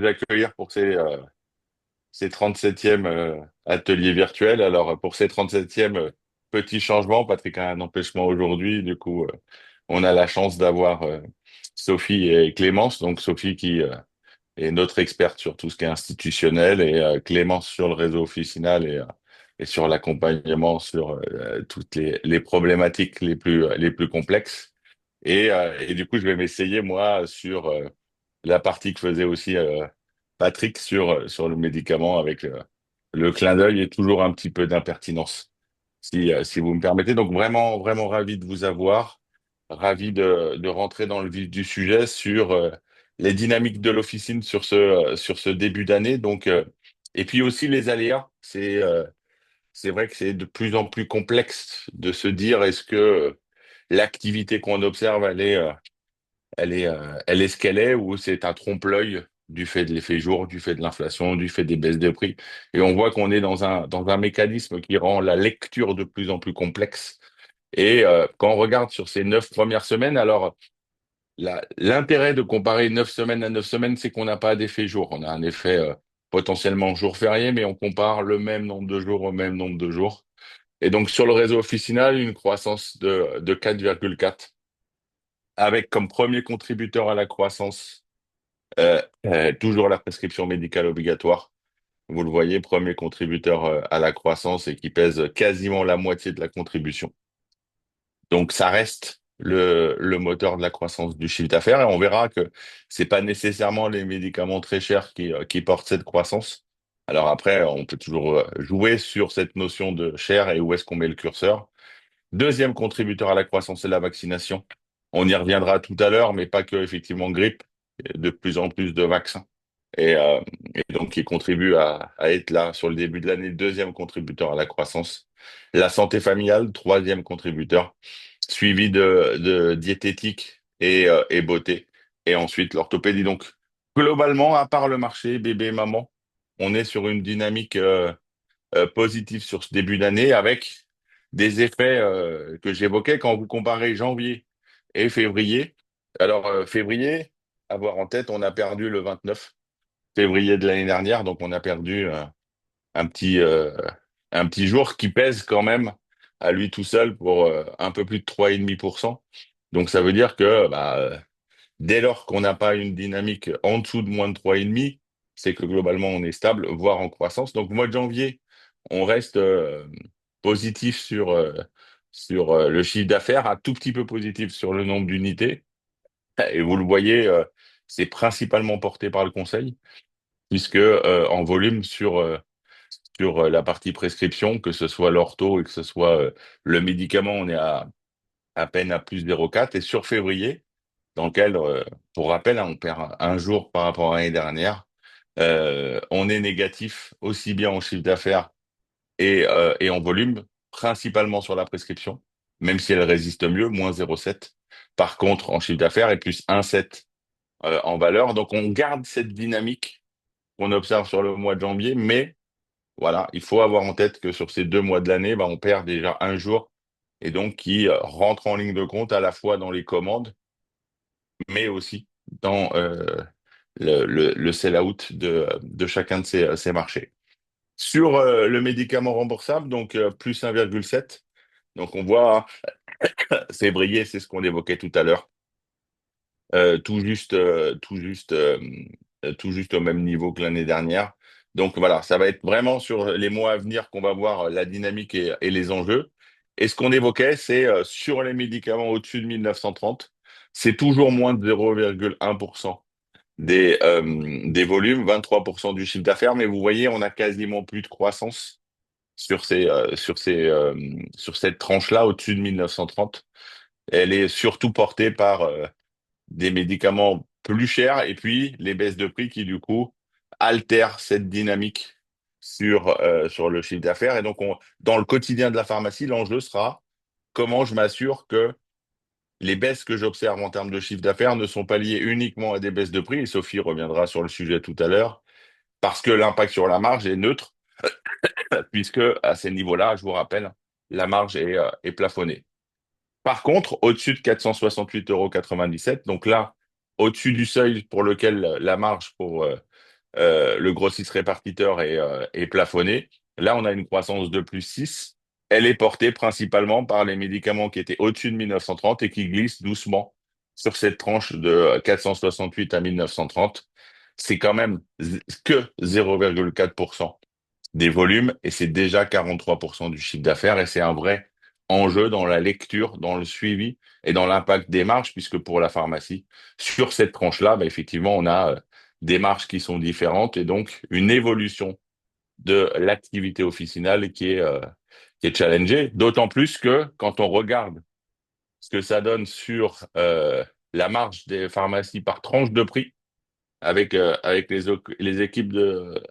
vous accueillir pour ces 37e ateliers virtuels. Alors, pour ces 37e petit changement, Patrick a un empêchement aujourd'hui. Du coup, on a la chance d'avoir Sophie et Clémence. Donc, Sophie qui est notre experte sur tout ce qui est institutionnel et Clémence sur le réseau officinal et sur l'accompagnement sur toutes les problématiques les plus complexes. Et du coup, je vais m'essayer, moi, sur la partie que faisait aussi Patrick sur le médicament avec le clin d'œil et toujours un petit peu d'impertinence, si vous me permettez. Donc vraiment, vraiment ravi de vous avoir, ravi de rentrer dans le vif du sujet sur les dynamiques de l'officine sur ce début d'année. Donc, et puis aussi les aléas. C'est vrai que c'est de plus en plus complexe de se dire est-ce que l'activité qu'on observe, elle est ce qu'elle est, ou c'est un trompe-l'œil du fait de l'effet jour, du fait de l'inflation, du fait des baisses de prix. Et on voit qu'on est dans un mécanisme qui rend la lecture de plus en plus complexe. Et quand on regarde sur ces 9 premières semaines, alors l'intérêt de comparer 9 semaines à 9 semaines, c'est qu'on n'a pas d'effet jour. On a un effet potentiellement jour férié, mais on compare le même nombre de jours au même nombre de jours. Et donc sur le réseau officinal, une croissance de 4,4, avec comme premier contributeur à la croissance toujours la prescription médicale obligatoire. Vous le voyez, premier contributeur à la croissance et qui pèse quasiment la moitié de la contribution. Donc ça reste le moteur de la croissance du chiffre d'affaires et on verra que c'est pas nécessairement les médicaments très chers qui portent cette croissance. Alors après, on peut toujours jouer sur cette notion de cher et où est-ce qu'on met le curseur. Deuxième contributeur à la croissance, c'est la vaccination. On y reviendra tout à l'heure, mais pas que effectivement grippe, de plus en plus de vaccins. Et, euh, et donc qui contribue à être là sur le début de l'année, deuxième contributeur à la croissance. La santé familiale, troisième contributeur, suivi de diététique et beauté. Et ensuite l'orthopédie. Donc globalement, à part le marché bébé-maman, on est sur une dynamique positif sur ce début d'année avec des effets que j'évoquais quand vous comparez janvier et février. Alors, février, avoir en tête, on a perdu le 29 février de l'année dernière, donc on a perdu un petit, euh, un petit jour qui pèse quand même à lui tout seul pour un peu plus de 3,5%. Donc ça veut dire que dès lors qu'on n'a pas une dynamique en dessous de moins de 3,5, c'est que globalement on est stable, voire en croissance. Donc mois de janvier, on reste positif sur le chiffre d'affaires, un tout petit peu positif sur le nombre d'unités. Et vous le voyez, c'est principalement porté par le conseil, puisque en volume sur la partie prescription, que ce soit l'ortho et que ce soit le médicament, on est à peine à plus 0,4. Et sur février, dans lequel, pour rappel, hein, on perd un jour par rapport à l'année dernière. On est négatif aussi bien en chiffre d'affaires et en volume, principalement sur la prescription, même si elle résiste mieux, moins 0,7. Par contre, en chiffre d'affaires, et plus 1,7 en valeur. Donc, on garde cette dynamique qu'on observe sur le mois de janvier, mais voilà, il faut avoir en tête que sur ces 2 mois de l'année, on perd déjà un jour et donc qui rentre en ligne de compte à la fois dans les commandes, mais aussi dans le sell-out de chacun de ces marchés. Sur le médicament remboursable, donc plus 1,7. Donc on voit, février, c'est ce qu'on évoquait tout à l'heure, tout juste au même niveau que l'année dernière. Donc voilà, ça va être vraiment sur les mois à venir qu'on va voir la dynamique et les enjeux. Et ce qu'on évoquait, c'est sur les médicaments au-dessus de 1930, c'est toujours moins de 0,1% des volumes, 23% du chiffre d'affaires, mais vous voyez, on a quasiment plus de croissance sur cette tranche-là au-dessus de 1930. Elle est surtout portée par des médicaments plus chers et puis les baisses de prix qui, du coup, altèrent cette dynamique sur le chiffre d'affaires. Et donc, dans le quotidien de la pharmacie, l'enjeu sera comment je m'assure que les baisses que j'observe en termes de chiffre d'affaires ne sont pas liées uniquement à des baisses de prix. Et Sophie reviendra sur le sujet tout à l'heure, parce que l'impact sur la marge est neutre, puisque à ces niveaux-là, je vous rappelle, la marge est plafonnée. Par contre, au-dessus de 468,97 €, donc là, au-dessus du seuil pour lequel la marge pour le grossiste répartiteur est plafonné. Là, on a une croissance de plus 6. Elle est portée principalement par les médicaments qui étaient au-dessus de 1930 et qui glissent doucement sur cette tranche de 468 à 1930. C'est quand même que 0,4% des volumes et c'est déjà 43% du chiffre d'affaires et c'est un vrai enjeu dans la lecture, dans le suivi et dans l'impact des marges, puisque pour la pharmacie, sur cette tranche-là, bah, effectivement, on a des marges qui sont différentes et donc une évolution de l'activité officinale qui est challengée, d'autant plus que quand on regarde ce que ça donne sur la marge des pharmacies par tranche de prix, avec les équipes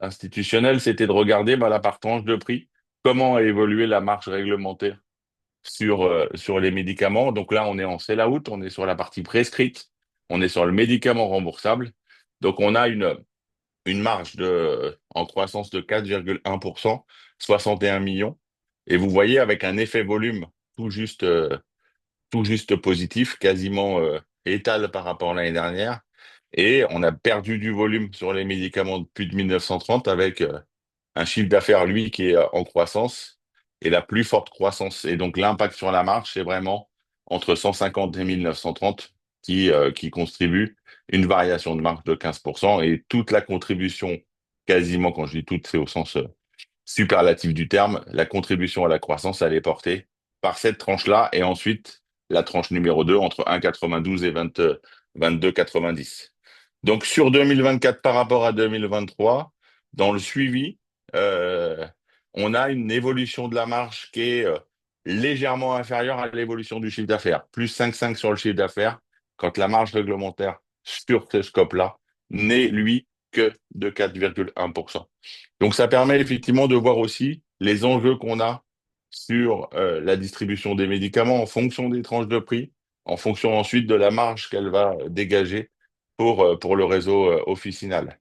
institutionnelles, c'était de regarder bah, la par tranche de prix, comment a évolué la marge réglementaire sur les médicaments. Donc là, on est en sell-out, on est sur la partie prescrite, on est sur le médicament remboursable. Donc on a une marge en croissance de 4,1%, 61 millions. Et vous voyez avec un effet volume tout juste, euh, tout juste positif, quasiment étal par rapport à l'année dernière. Et on a perdu du volume sur les médicaments depuis de 1930 avec un chiffre d'affaires, lui, qui est en croissance et la plus forte croissance. Et donc l'impact sur la marge, c'est vraiment entre 150 et 1930 qui contribue une variation de marge de 15%. Et toute la contribution, quasiment, quand je dis toute, c'est au sens superlatif du terme, la contribution à la croissance, elle est portée par cette tranche-là et ensuite la tranche numéro 2 entre 1,92 et 22,90. Donc sur 2024 par rapport à 2023, dans le suivi, euh, on a une évolution de la marge qui est légèrement inférieure à l'évolution du chiffre d'affaires. Plus 5,5 sur le chiffre d'affaires, quand la marge réglementaire sur ce scope-là n'est, lui, que de 4,1%. Donc, ça permet effectivement de voir aussi les enjeux qu'on a sur la distribution des médicaments en fonction des tranches de prix, en fonction ensuite de la marge qu'elle va dégager pour le réseau officinal.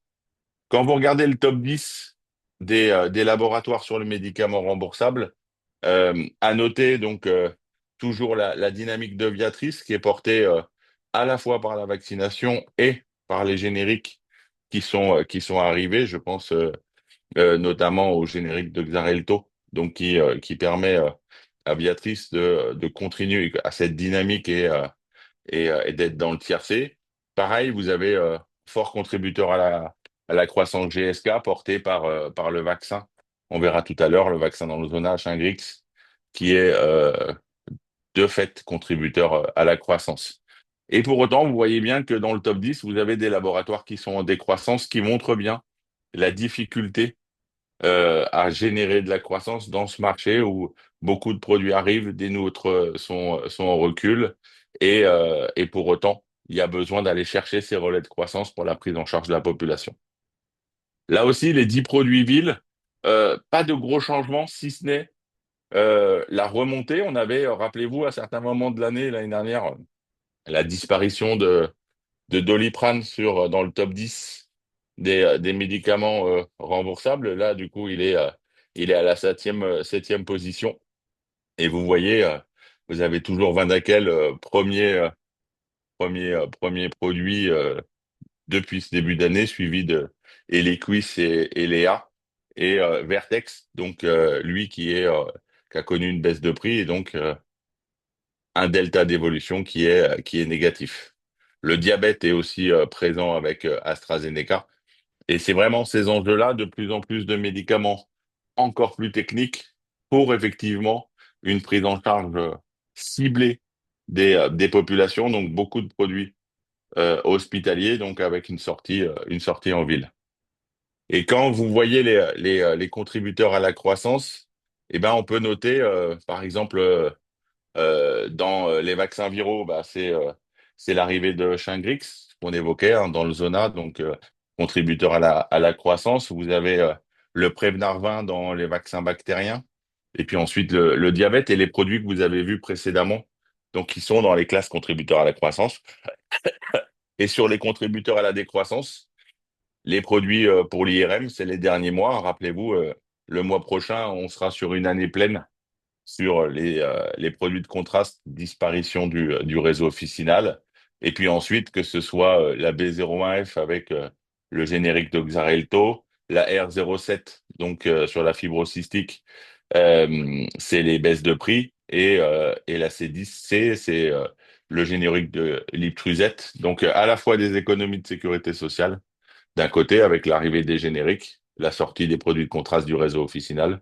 Quand vous regardez le top 10 des laboratoires sur le médicament remboursable, à noter donc toujours la dynamique de Viatris qui est portée à la fois par la vaccination et par les génériques qui sont arrivés. Je pense notamment au générique de Xarelto, donc qui permet à Viatris de continuer à cette dynamique et d'être dans le tiercé. Pareil, vous avez fort contributeur à la croissance GSK porté par le vaccin. On verra tout à l'heure le vaccin dans le zonage Shingrix, qui est de fait contributeur à la croissance. Et pour autant, vous voyez bien que dans le top 10, vous avez des laboratoires qui sont en décroissance, qui montrent bien la difficulté à générer de la croissance dans ce marché où beaucoup de produits arrivent, des nôtres sont en recul et pour autant, il y a besoin d'aller chercher ces relais de croissance pour la prise en charge de la population. Là aussi, les 10 produits villes, pas de gros changements, si ce n'est la remontée. On avait, rappelez-vous, à certains moments de l'année dernière, la disparition de Doliprane dans le top 10 des médicaments remboursables. Là, du coup, il est à la septième position. Et vous voyez, vous avez toujours Vindacel, premier produit depuis ce début d'année, suivi de Eliquis et Léa. Et Vertex, donc lui qui a connu une baisse de prix et donc un delta d'évolution qui est négatif. Le diabète est aussi présent avec AstraZeneca. Et c'est vraiment ces enjeux-là, de plus en plus de médicaments encore plus techniques pour effectivement une prise en charge ciblée des populations, donc beaucoup de produits hospitaliers, donc avec une sortie en ville. Et quand vous voyez les contributeurs à la croissance, eh ben, on peut noter, par exemple, dans les vaccins viraux, bah, c'est l'arrivée de Shingrix qu'on évoquait hein, dans le Zona, donc contributeur à la croissance. Vous avez le Prevnar 20 dans les vaccins bactériens, et puis ensuite le diabète et les produits que vous avez vus précédemment, donc qui sont dans les classes contributeurs à la croissance. Et sur les contributeurs à la décroissance, les produits pour l'IRM, c'est les derniers mois. Rappelez-vous, le mois prochain, on sera sur une année pleine sur les produits de contraste, disparition du réseau officinal. Et puis ensuite, que ce soit la B01F avec le générique de Xarelto, la R07, donc sur la fibrocystique, c'est les baisses de prix, et la C10C, c'est le générique de Liptruzet. Donc à la fois des économies de sécurité sociale, d'un côté avec l'arrivée des génériques, la sortie des produits de contraste du réseau officinal,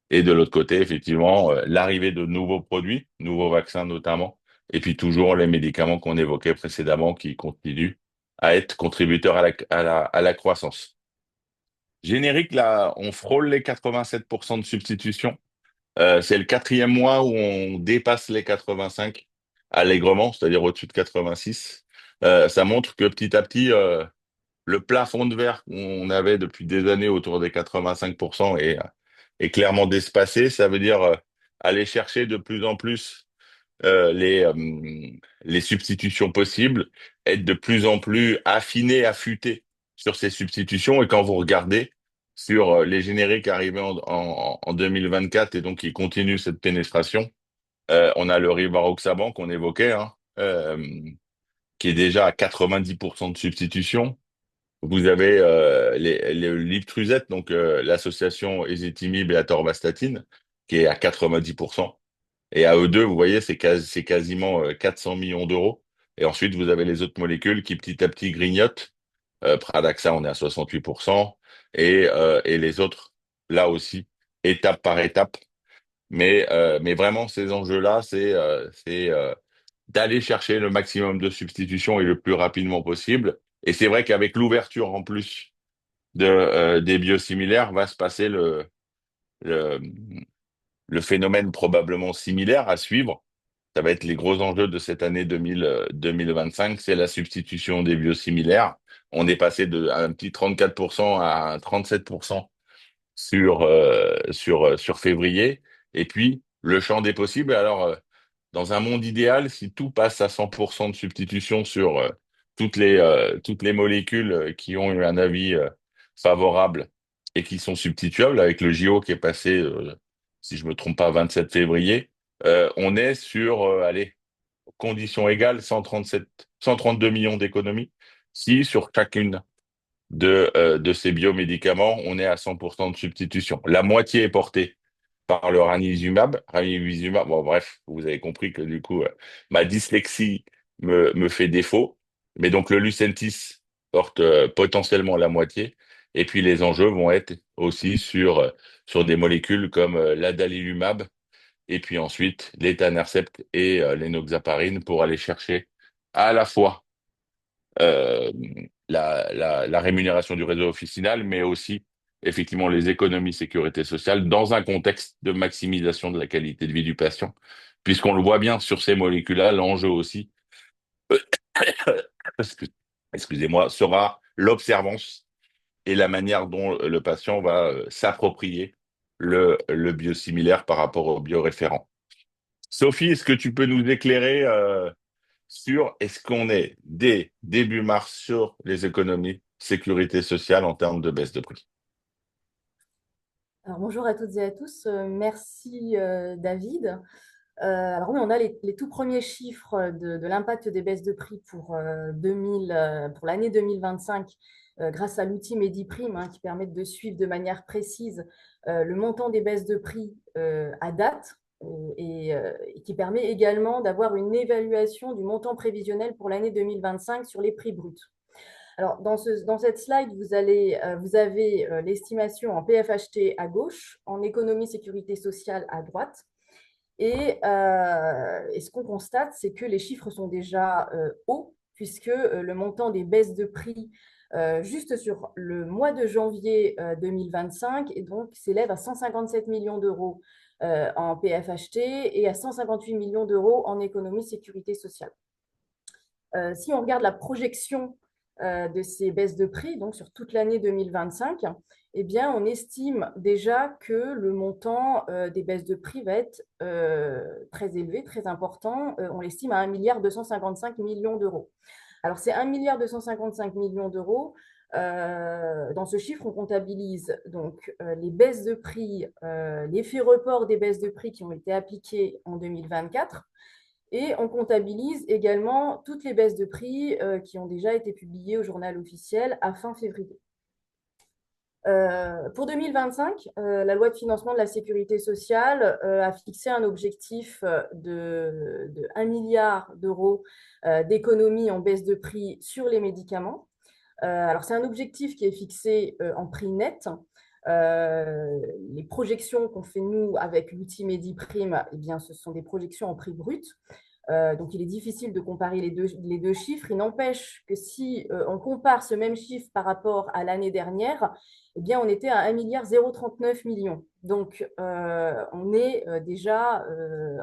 et de l'autre côté, effectivement, l'arrivée de nouveaux produits, nouveaux vaccins notamment, et puis toujours les médicaments qu'on évoquait précédemment qui continuent à être contributeurs à la croissance. Générique, là, on frôle les 87% de substitution. C'est le quatrième mois où on dépasse les 85 allègrement, c'est-à-dire au-dessus de 86. Ça montre que petit à petit, le plafond de verre qu'on avait depuis des années autour des 85% est clairement dépassé. Ça veut dire aller chercher de plus en plus euh, les, euh, les substitutions possibles, être de plus en plus affiné, affûté sur ces substitutions. Et quand vous regardez sur les génériques arrivés en 2024 et donc qui continuent cette pénétration, on a le Rivaroxaban qu'on évoquait, hein, qui est déjà à 90% de substitution. Vous avez les Liptruzet, donc l'association ézetimibe et atorvastatine, qui est à 90%. Et à eux deux, vous voyez, c'est quasiment 400 millions d'euros. Et ensuite, vous avez les autres molécules qui petit à petit grignotent. Pradaxa, on est à 68%. Et les autres, là aussi, étape par étape. Mais vraiment, ces enjeux-là, c'est d'aller chercher le maximum de substitutions et le plus rapidement possible. Et c'est vrai qu'avec l'ouverture en plus des biosimilaires, va se passer le, le phénomène probablement similaire à suivre. Ça va être les gros enjeux de cette année 2025, c'est la substitution des biosimilaires. On est passé de un petit 34% à un 37% sur février. Et puis, le champ des possibles. Alors, dans un monde idéal, si tout passe à 100% de substitution sur toutes les molécules qui ont eu un avis favorable et qui sont substituables, avec le JO qui est passé, si je me trompe pas, 27 février, on est sur, allez, conditions égales, 137, 132 millions d'économies. Si sur chacune de ces biomédicaments, on est à 100% de substitution. La moitié est portée par le ranibizumab. Ranibizumab, bon, bref, vous avez compris que du coup, ma dyslexie me fait défaut. Mais donc, le Lucentis porte potentiellement la moitié. Et puis, les enjeux vont être aussi sur des molécules comme l'adalimumab, et puis ensuite l'étanercept et l'enoxaparine pour aller chercher à la fois euh, la rémunération du réseau officinal, mais aussi effectivement les économies sécurité sociale dans un contexte de maximisation de la qualité de vie du patient, puisqu'on le voit bien sur ces molécules-là, l'enjeu aussi, excuse- excusez-moi, sera l'observance et la manière dont le patient va s'approprier le biosimilaire par rapport au bioréférent. Sophie, est-ce que tu peux nous éclairer sur est-ce qu'on est dès début mars sur les économies sécurité sociale en termes de baisse de prix? Alors, bonjour à toutes et à tous. Merci David. Alors oui, on a les tout premiers chiffres de l'impact des baisses de prix pour l'année 2025 grâce à l'outil Mediprime, hein, qui permet de suivre de manière précise le montant des baisses de prix à date, et qui permet également d'avoir une évaluation du montant prévisionnel pour l'année 2025 sur les prix bruts. Alors, dans cette slide, vous avez l'estimation en PFHT à gauche, en économie sécurité sociale à droite. Et ce qu'on constate, c'est que les chiffres sont déjà hauts, puisque le montant des baisses de prix juste sur le mois de janvier 2025 et donc s'élève à 157 millions d'euros en PFHT et à 158 millions d'euros en économie sécurité sociale. Si on regarde la projection de ces baisses de prix, donc sur toute l'année 2025, eh bien, on estime déjà que le montant des baisses de prix va être très élevé, très important. On l'estime à 1,255 milliard d'euros. Alors, c'est 1,255 milliard d'euros. Dans ce chiffre, on comptabilise donc les baisses de prix, l'effet report des baisses de prix qui ont été appliquées en 2024 Et on comptabilise également toutes les baisses de prix qui ont déjà été publiées au journal officiel à fin février. Pour 2025, la loi de financement de la sécurité sociale a fixé un objectif de 1 milliard d'euros d'économie en baisse de prix sur les médicaments. Alors, c'est un objectif qui est fixé en prix net. Les projections qu'on fait nous avec l'outil Mediprime, eh bien, ce sont des projections en prix brut. Donc, il est difficile de comparer les deux chiffres. Il n'empêche que si on compare ce même chiffre par rapport à l'année dernière, eh bien, on était à 1,039 milliard. Donc, on est déjà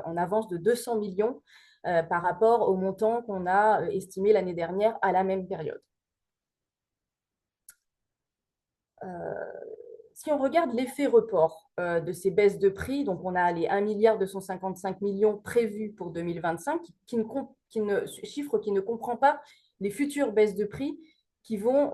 en avance de 200 millions par rapport au montant qu'on a estimé l'année dernière à la même période. Si on regarde l'effet report de ces baisses de prix, donc on a les 1,255 milliard prévus pour 2025, chiffre qui ne comprend pas les futures baisses de prix qui vont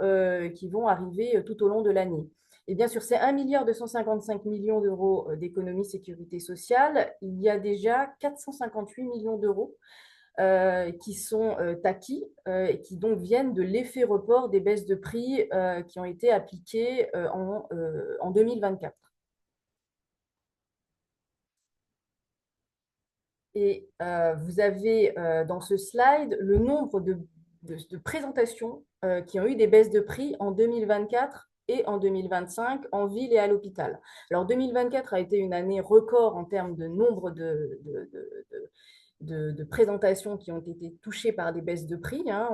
arriver tout au long de l'année. Et bien sur ces 1,255 milliard d'euros d'économie sécurité sociale, il y a déjà 458 millions d'euros qui sont acquis et qui donc viennent de l'effet report des baisses de prix qui ont été appliquées en 2024. Et vous avez dans ce slide le nombre de présentations qui ont eu des baisses de prix en 2024 et en 2025 en ville et à l'hôpital. Alors 2024 a été une année record en termes de nombre de présentations qui ont été touchées par des baisses de prix. Hein.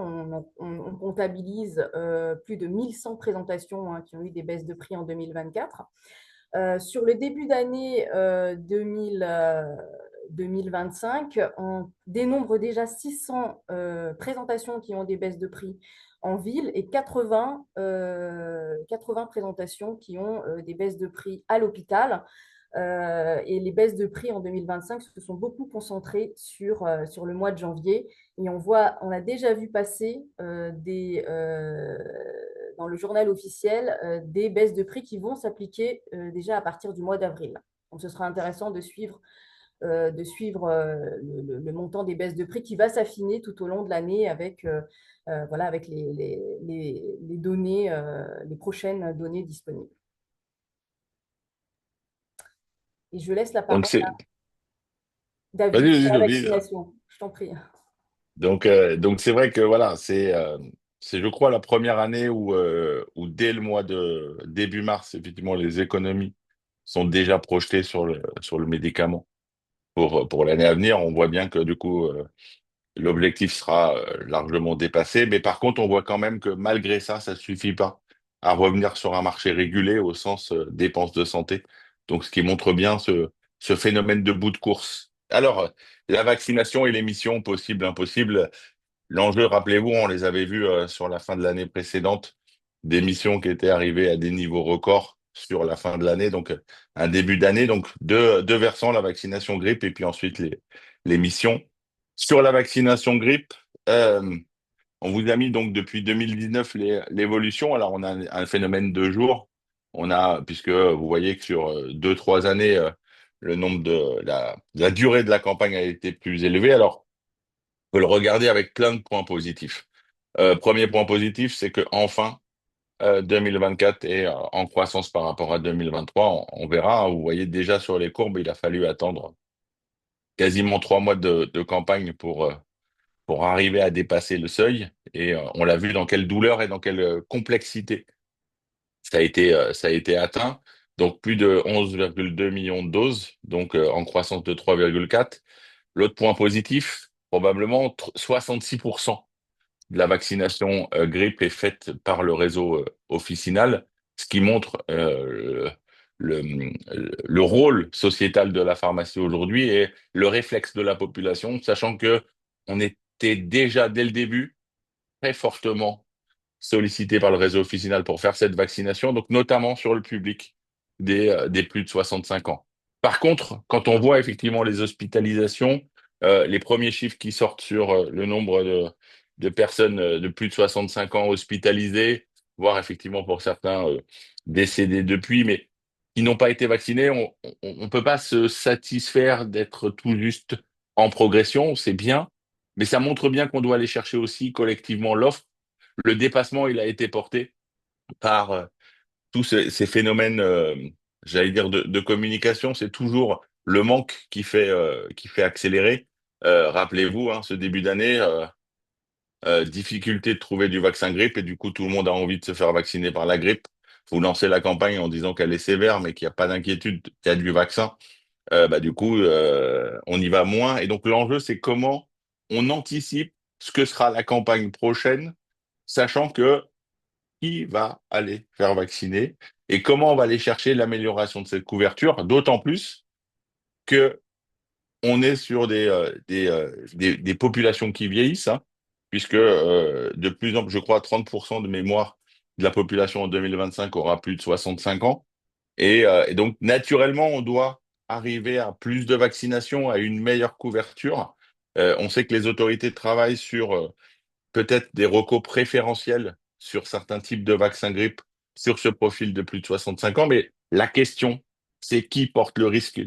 On comptabilise plus de 1100 présentations qui ont eu des baisses de prix en 2024. Sur le début d'année 2025, on dénombre déjà 600 présentations qui ont des baisses de prix en ville et 80 présentations qui ont des baisses de prix à l'hôpital. Et les baisses de prix en 2025 se sont beaucoup concentrées sur le mois de janvier. Et on a déjà vu passer dans le journal officiel des baisses de prix qui vont s'appliquer déjà à partir du mois d'avril. Donc, ce sera intéressant de suivre le montant des baisses de prix qui va s'affiner tout au long de l'année avec, voilà, avec les données, les prochaines données disponibles. Et je laisse la Donc parole c'est, à David vas-y, sur la David. vaccination. Je t'en prie. Donc c'est vrai que voilà, c'est je crois la première année où dès le mois de début mars, effectivement, les économies sont déjà projetées sur le médicament pour l'année à venir. On voit bien que du coup l'objectif sera largement dépassé, mais par contre, on voit quand même que malgré ça, ça suffit pas à revenir sur un marché régulé au sens dépenses de santé. Donc, ce qui montre bien ce phénomène de bout de course. Alors, la vaccination et les missions possibles, impossibles, l'enjeu, rappelez-vous, on les avait vus sur la fin de l'année précédente, des missions qui étaient arrivées à des niveaux records sur la fin de l'année, donc un début d'année, donc deux versants, la vaccination grippe et puis ensuite les missions. Sur la vaccination grippe, euh, on vous a mis donc depuis 2019 l'évolution. Alors on a un phénomène de jour. On a, puisque vous voyez que sur 2, 3 années, le nombre la durée de la campagne a été plus élevée. Alors on peut le regarder avec plein de points positifs. Premier point positif, c'est que enfin 2024 est en croissance par rapport à 2023. On verra, hein. Vous voyez déjà sur les courbes, il a fallu attendre quasiment 3 mois de campagne pour arriver à dépasser le seuil. Et on l'a vu dans quelle douleur et dans quelle complexité ça a été atteint. Donc plus de 11,2 millions de doses, donc en croissance de 3,4. L'autre point positif, probablement 66% de la vaccination grippe est faite par le réseau officinal, ce qui montre le, le rôle sociétal de la pharmacie aujourd'hui et le réflexe de la population, sachant que on était déjà dès le début très fortement sollicité par le réseau officinal pour faire cette vaccination, donc notamment sur le public des plus de 65 ans. Par contre, quand on voit effectivement les hospitalisations, les premiers chiffres qui sortent sur le nombre de personnes de plus de 65 ans hospitalisées, voire effectivement pour certains décédés depuis, mais qui n'ont pas été vaccinés, on ne peut pas se satisfaire d'être tout juste en progression, c'est bien, mais ça montre bien qu'on doit aller chercher aussi collectivement l'offre. Le dépassement, il a été porté par tous ces phénomènes, j'allais dire, de communication. C'est toujours le manque qui fait accélérer. Rappelez-vous, hein, ce début d'année, difficulté de trouver du vaccin grippe et du coup, tout le monde a envie de se faire vacciner par la grippe. Vous lancez la campagne en disant qu'elle est sévère, mais qu'il n'y a pas d'inquiétude, qu'il y a du vaccin. Du coup, on y va moins. Et donc, l'enjeu, c'est comment on anticipe ce que sera la campagne prochaine, sachant que qui va aller faire vacciner et comment on va aller chercher l'amélioration de cette couverture, d'autant plus que on est sur des populations qui vieillissent, hein, puisque de plus en plus, je crois, 30% de mémoire de la population en 2025 aura plus de 65 ans. Et donc, naturellement, on doit arriver à plus de vaccinations, à une meilleure couverture. On sait que les autorités travaillent sur peut-être des recos préférentiels sur certains types de vaccins grippe sur ce profil de plus de 65 ans. Mais la question, c'est qui porte le risque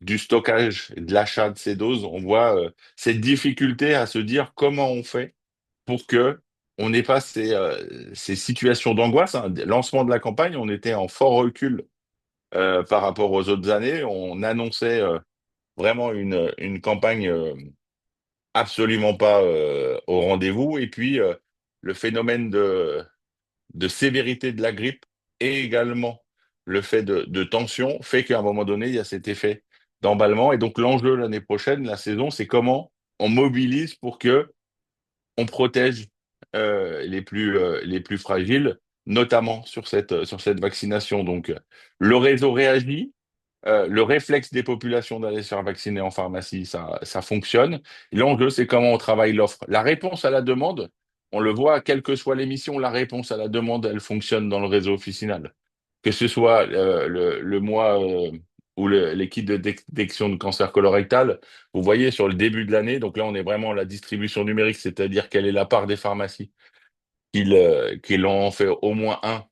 du stockage, et de l'achat de ces doses. On voit cette difficulté à se dire comment on fait pour que on n'ait pas ces situations d'angoisse, hein. Lancement de la campagne, on était en fort recul par rapport aux autres années. On annonçait vraiment une campagne absolument pas au rendez-vous. Et puis, le phénomène de sévérité de la grippe et également le fait de tension fait qu'à un moment donné, il y a cet effet d'emballement. Et donc, l'enjeu l'année prochaine, la saison, c'est comment on mobilise pour que on protège les plus fragiles, notamment sur cette vaccination. Donc, le réseau réagit, le réflexe des populations d'aller se faire vacciner en pharmacie, ça fonctionne. L'enjeu, c'est comment on travaille l'offre. La réponse à la demande, on le voit, quelle que soit l'émission, la réponse à la demande, elle fonctionne dans le réseau officinal. Que ce soit le mois ou les kits de détection de cancer colorectal, vous voyez sur le début de l'année, donc là on est vraiment à la distribution numérique, c'est-à-dire quelle est la part des pharmacies qui l'ont fait au moins un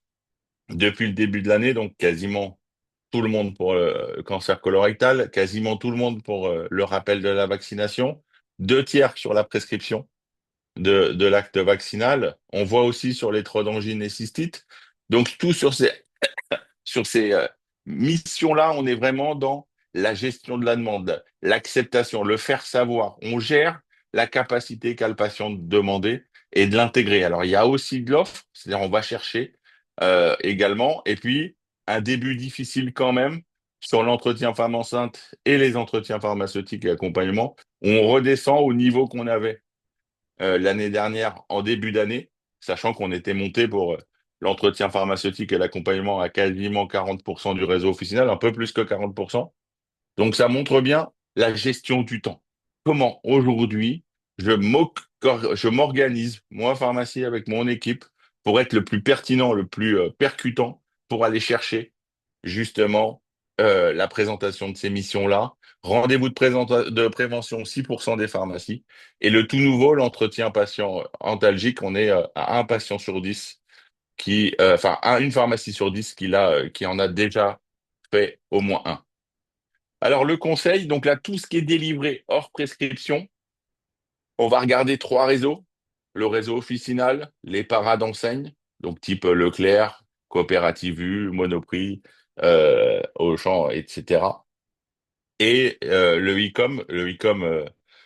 depuis le début de l'année, donc quasiment tout le monde pour le cancer colorectal, quasiment tout le monde pour le rappel de la vaccination, deux tiers sur la prescription de l'acte vaccinal. On voit aussi sur les trodes-angines et cystites. Donc, tout sur ces missions-là, on est vraiment dans la gestion de la demande, l'acceptation, le faire savoir. On gère la capacité qu'a le patient de demander et de l'intégrer. Alors, il y a aussi de l'offre, c'est-à-dire on va chercher également. Et puis, un début difficile quand même sur l'entretien femme enceinte et les entretiens pharmaceutiques et accompagnement. On redescend au niveau qu'on avait l'année dernière en début d'année, sachant qu'on était monté pour l'entretien pharmaceutique et l'accompagnement à quasiment 40% du réseau officinal, un peu plus que 40%. Donc ça montre bien la gestion du temps. Comment aujourd'hui je m'organise, moi, pharmacie, avec mon équipe, pour être le plus pertinent, le plus percutant, pour aller chercher justement la présentation de ces missions-là. Rendez-vous de prévention 6% des pharmacies. Et le tout nouveau, l'entretien patient antalgique, on est à un patient sur 10 une pharmacie sur 10 qui en a déjà fait au moins un. Alors, le conseil, donc là, tout ce qui est délivré hors prescription, on va regarder trois réseaux. Le réseau officinal, les paras d'enseigne, donc type Leclerc, Coopérative U, Monoprix, Auchan, etc. Et le e-com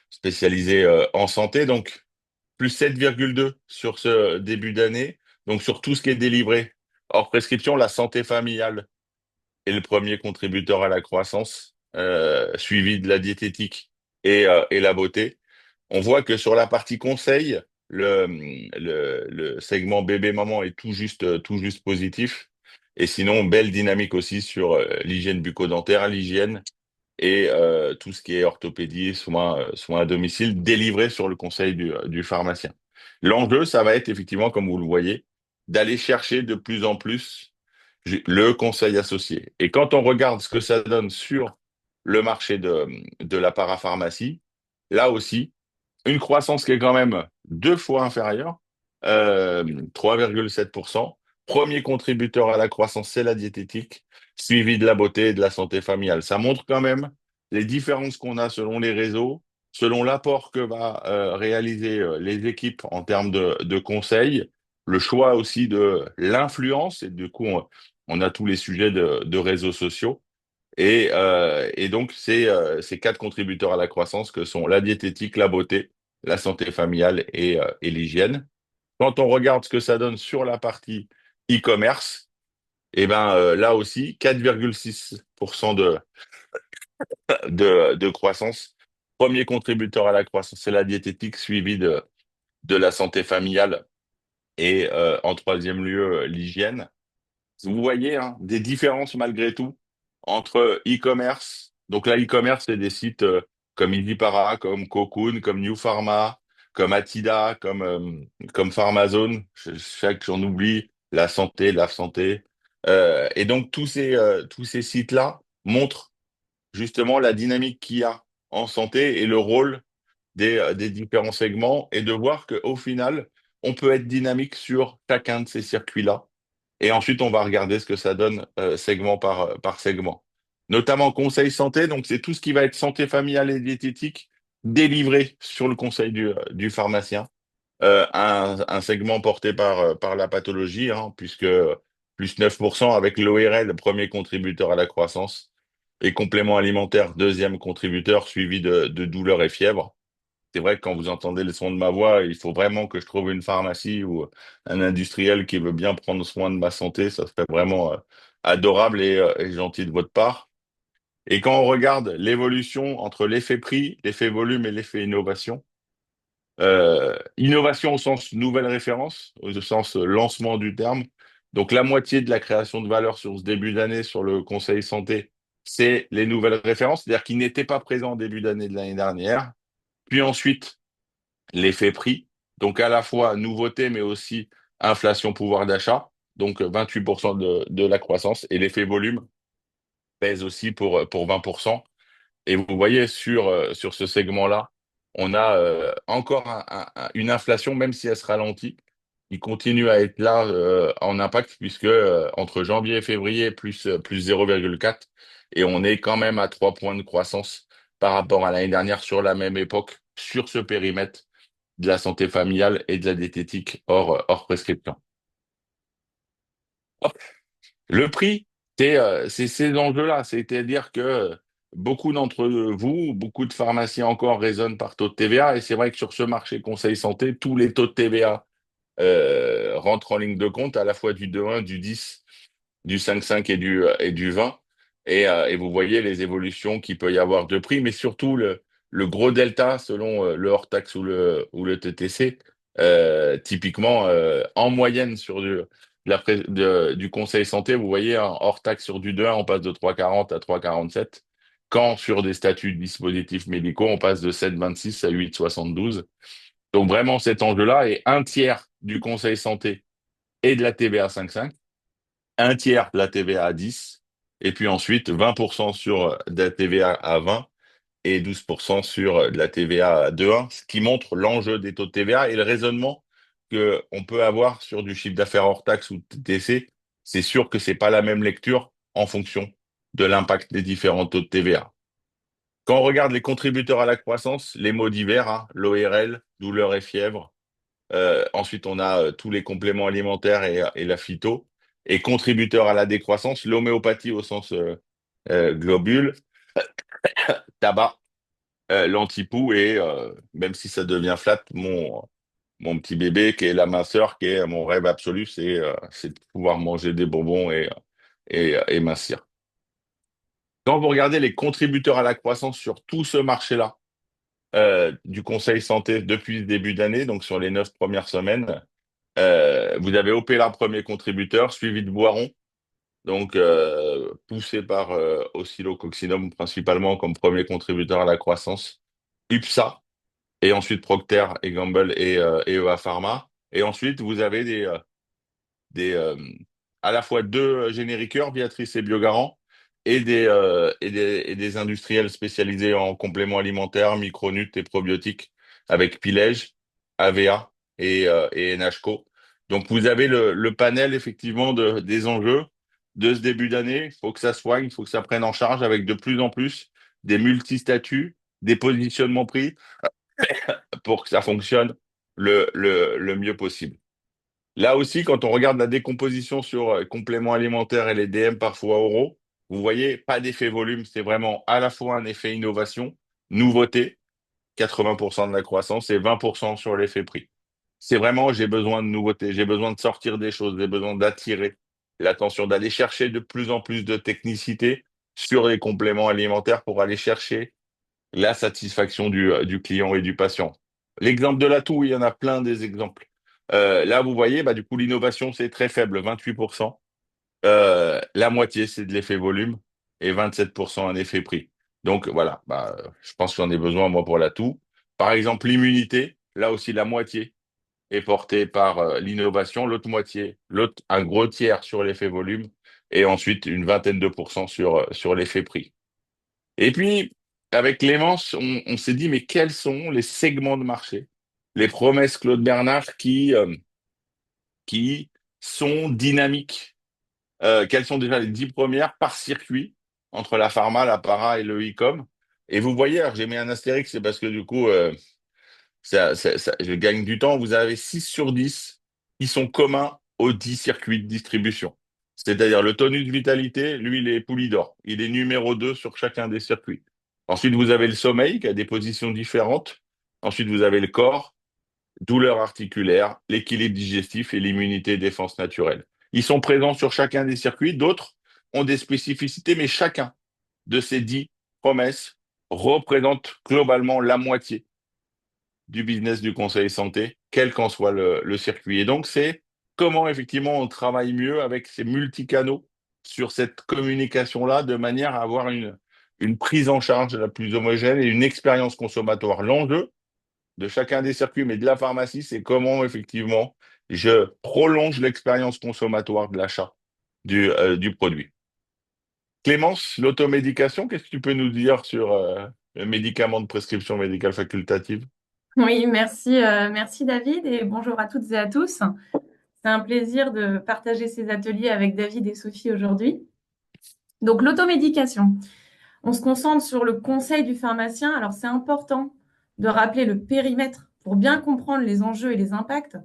spécialisé en santé, donc plus 7,2 sur ce début d'année. Donc sur tout ce qui est délivré hors prescription, la santé familiale est le premier contributeur à la croissance, suivi de la diététique et la beauté. On voit que sur la partie conseil, le segment bébé-maman est tout juste positif. Et sinon, belle dynamique aussi sur l'hygiène bucco-dentaire, l'hygiène et tout ce qui est orthopédie, soins à domicile, délivré sur le conseil du pharmacien. L'enjeu, ça va être effectivement, comme vous le voyez, d'aller chercher de plus en plus le conseil associé. Et quand on regarde ce que ça donne sur le marché de la parapharmacie, là aussi, une croissance qui est quand même deux fois inférieure, 3,7%. Premier contributeur à la croissance, c'est la diététique, suivi de la beauté et de la santé familiale. Ça montre quand même les différences qu'on a selon les réseaux, selon l'apport que va réaliser les équipes en termes de conseils, le choix aussi de l'influence, et du coup, on a tous les sujets de réseaux sociaux. Et donc, c'est ces quatre contributeurs à la croissance que sont la diététique, la beauté, la santé familiale et l'hygiène. Quand on regarde ce que ça donne sur la partie e-commerce, et ben là aussi, 4,6% de croissance. Premier contributeur à la croissance, c'est la diététique, suivi de la santé familiale et en troisième lieu, l'hygiène. Vous voyez hein, des différences malgré tout entre e-commerce. Donc là, e-commerce, c'est des sites comme Indipara, comme Cocoon, comme New Pharma, comme Atida, comme Pharmazone. Je sais que j'en oublie. La santé. Et donc tous ces sites-là montrent justement la dynamique qu'il y a en santé et le rôle des différents segments et de voir qu'au final, on peut être dynamique sur chacun de ces circuits-là. Et ensuite, on va regarder ce que ça donne segment par segment. Notamment conseil santé, donc c'est tout ce qui va être santé familiale et diététique délivré sur le conseil du pharmacien. Un segment porté par la pathologie, hein, puisque plus 9% avec l'ORL, premier contributeur à la croissance, et complément alimentaire, deuxième contributeur, suivi de douleurs et fièvre. C'est vrai que quand vous entendez le son de ma voix, il faut vraiment que je trouve une pharmacie ou un industriel qui veut bien prendre soin de ma santé. Ça serait vraiment adorable et gentil de votre part. Et quand on regarde l'évolution entre l'effet prix, l'effet volume et l'effet innovation, innovation au sens nouvelle référence, au sens lancement du terme. Donc la moitié de la création de valeur sur ce début d'année sur le conseil santé, c'est les nouvelles références, c'est-à-dire qui n'étaient pas présents au début d'année de l'année dernière. Puis ensuite, l'effet prix, donc à la fois nouveauté, mais aussi inflation pouvoir d'achat, donc 28% de la croissance, et l'effet volume pèse aussi pour 20%. Et vous voyez, sur ce segment-là, on a encore une inflation, même si elle se ralentit, qui continue à être là en impact, puisque entre janvier et février, plus 0,4, et on est quand même à 3 points de croissance par rapport à l'année dernière sur la même époque, sur ce périmètre de la santé familiale et de la diététique hors prescription. Hop. Le prix, c'est ces enjeux-là. C'est-à-dire que beaucoup d'entre vous, beaucoup de pharmaciens encore raisonnent par taux de TVA. Et c'est vrai que sur ce marché conseil santé, tous les taux de TVA rentrent en ligne de compte, à la fois du 2,1, du 10, du 5,5 et du 20. Et vous voyez les évolutions qu'il peut y avoir de prix, mais surtout le gros delta selon le hors-taxe ou le TTC. Typiquement, en moyenne sur du conseil santé, vous voyez, hein, hors-taxe sur du 2,1, on passe de 3,40 à 3,47. Quand sur des statuts de dispositifs médicaux, on passe de 7,26 à 8,72. Donc vraiment cet enjeu-là, et un tiers du conseil santé et de la TVA 5,5, un tiers de la TVA à 10, et puis ensuite 20% sur de la TVA à 20 et 12% sur de la TVA à 2,1, ce qui montre l'enjeu des taux de TVA et le raisonnement qu'on peut avoir sur du chiffre d'affaires hors taxe ou TTC. C'est sûr que c'est pas la même lecture en fonction de l'impact des différents taux de TVA. Quand on regarde les contributeurs à la croissance, les mots divers, hein, l'ORL, douleur et fièvre, ensuite, on a tous les compléments alimentaires et la phyto. Et contributeur à la décroissance, l'homéopathie au sens globule, tabac, l'antipoux et même si ça devient flat, mon petit bébé qui est la minceur, qui est mon rêve absolu, c'est de pouvoir manger des bonbons et mincir. Quand vous regardez les contributeurs à la croissance sur tout ce marché-là, du conseil santé depuis le début d'année, donc sur les 9 premières semaines, vous avez Opella, premier contributeur, suivi de Boiron, donc poussé par Oscillococcinum principalement comme premier contributeur à la croissance, UPSA, et ensuite Procter et Gamble et EA Pharma. Et ensuite, vous avez des à la fois deux génériqueurs, Viatris et Biogarant, et des industriels spécialisés en compléments alimentaires, micronut et probiotiques, avec Pilège, AVA et NHCO. Donc vous avez le panel effectivement des enjeux de ce début d'année. Il faut que ça soigne, il faut que ça prenne en charge avec de plus en plus des multistatuts, des positionnements pris pour que ça fonctionne le mieux possible. Là aussi, quand on regarde la décomposition sur compléments alimentaires et les DM parfois oraux, vous voyez, pas d'effet volume, c'est vraiment à la fois un effet innovation, nouveauté, 80% de la croissance et 20% sur l'effet prix. C'est vraiment, j'ai besoin de nouveautés, j'ai besoin de sortir des choses, j'ai besoin d'attirer l'attention, d'aller chercher de plus en plus de technicité sur les compléments alimentaires pour aller chercher la satisfaction du client et du patient. L'exemple de l'atout, il y en a plein des exemples. Là, vous voyez, bah, du coup, l'innovation, c'est très faible, 28%. La moitié, c'est de l'effet volume et 27% un effet prix. Donc voilà, bah, je pense que j'en ai besoin, moi, pour l'atout. Par exemple, l'immunité, là aussi, la moitié est portée par l'innovation, l'autre moitié, l'autre, un gros tiers sur l'effet volume et ensuite une vingtaine de pourcents sur l'effet prix. Et puis, avec Clémence, on s'est dit, mais quels sont les segments de marché, les promesses Claude Bernard qui sont dynamiques? Quelles sont déjà les 10 premières par circuit entre la pharma, la para et le e-com? Et vous voyez, alors j'ai mis un astérix, c'est parce que du coup, je gagne du temps. Vous avez 6 sur 10 qui sont communs aux 10 circuits de distribution. C'est-à-dire le tonus vitalité, lui, il est Poulidor. Il est numéro 2 sur chacun des circuits. Ensuite, vous avez le sommeil qui a des positions différentes. Ensuite, vous avez le corps, douleur articulaire, l'équilibre digestif et l'immunité défense naturelle. Ils sont présents sur chacun des circuits. D'autres ont des spécificités, mais chacun de ces 10 promesses représente globalement la moitié du business du conseil santé, quel qu'en soit le circuit. Et donc, c'est comment effectivement on travaille mieux avec ces multicanaux sur cette communication-là de manière à avoir une prise en charge la plus homogène et une expérience consommatoire. L'enjeu de chacun des circuits, mais de la pharmacie, c'est comment effectivement je prolonge l'expérience consommatoire de l'achat du produit. Clémence, l'automédication, qu'est-ce que tu peux nous dire sur le médicament de prescription médicale facultative? Oui, merci, merci David et bonjour à toutes et à tous. C'est un plaisir de partager ces ateliers avec David et Sophie aujourd'hui. Donc, l'automédication. On se concentre sur le conseil du pharmacien. Alors, c'est important de rappeler le périmètre pour bien comprendre les enjeux et les impacts.